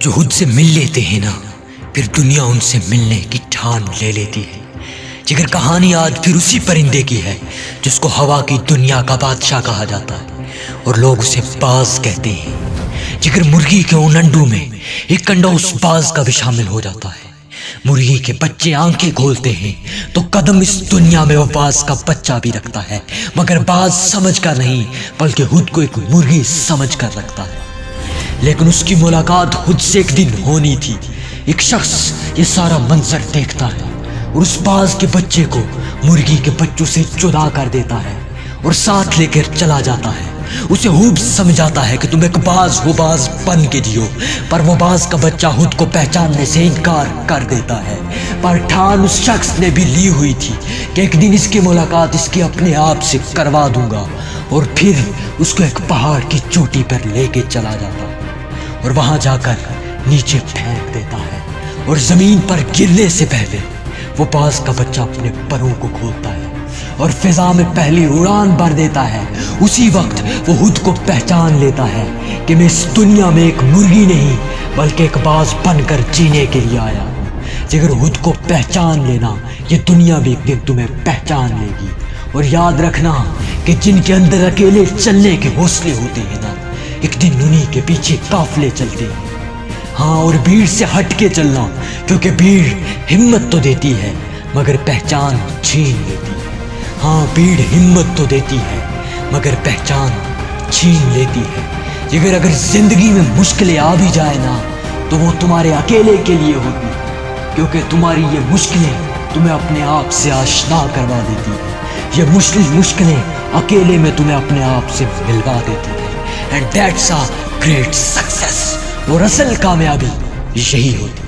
جو خود سے مل لیتے ہیں نا، پھر دنیا ان سے ملنے کی ٹھان لے لیتی ہے۔ جگر کہانی آج پھر اسی پرندے کی ہے جس کو ہوا کی دنیا کا بادشاہ کہا جاتا ہے اور لوگ اسے باز کہتے ہیں۔ جگر مرغی کے ان انڈوں میں ایک انڈا اس باز کا بھی شامل ہو جاتا ہے۔ مرغی کے بچے آنکھیں کھولتے ہیں تو قدم اس دنیا میں وہ باز کا بچہ بھی رکھتا ہے، مگر باز سمجھ کر نہیں بلکہ خود کو ایک مرغی سمجھ کر رکھتا ہے۔ لیکن اس کی ملاقات خود سے ایک دن ہونی تھی۔ ایک شخص یہ سارا منظر دیکھتا ہے اور اس باز کے بچے کو مرغی کے بچوں سے جدا کر دیتا ہے اور ساتھ لے کر چلا جاتا ہے۔ اسے خوب سمجھاتا ہے کہ تم ایک باز ہو، باز بن کے جیو، پر وہ باز کا بچہ خود کو پہچاننے سے انکار کر دیتا ہے۔ پر ٹھان اس شخص نے بھی لی ہوئی تھی کہ ایک دن اس کی ملاقات اس کی اپنے آپ سے کروا دوں گا، اور پھر اس کو ایک پہاڑ کی چوٹی پر لے کے چلا جاتا ہے اور وہاں جا کر نیچے پھینک دیتا ہے، اور زمین پر گرنے سے پہلے وہ باز کا بچہ اپنے پروں کو کھولتا ہے اور فضا میں پہلی اڑان بھر دیتا ہے۔ اسی وقت وہ خود کو پہچان لیتا ہے کہ میں اس دنیا میں ایک مرغی نہیں بلکہ ایک باز بن کر جینے کے لیے آیا ہوں۔ جگر خود کو پہچان لینا، یہ دنیا بھی ایک دن تمہیں پہچان لے گی۔ اور یاد رکھنا کہ جن کے اندر اکیلے چلنے کے حوصلے ہوتے ہیں نا، ایک دن انہیں کے پیچھے قافلے چلتے ہیں۔ ہاں، اور بھیڑ سے ہٹ کے چلنا، کیونکہ بھیڑ ہمت تو دیتی ہے مگر پہچان چھین لیتی ہے۔ ہاں، بھیڑ ہمت تو دیتی ہے مگر پہچان چھین لیتی ہے۔ جگر اگر زندگی میں مشکلیں آ بھی جائے نا، تو وہ تمہارے اکیلے کے لیے ہوتی ہے، کیونکہ تمہاری یہ مشکلیں تمہیں اپنے آپ سے آشنا کروا دیتی ہے۔ یہ مشکلیں اکیلے میں تمہیں اپنے آپ سے ملوا دیتی ہے۔ And that's a great success۔ اور اصل کامیابی یہی ہوتی ہے۔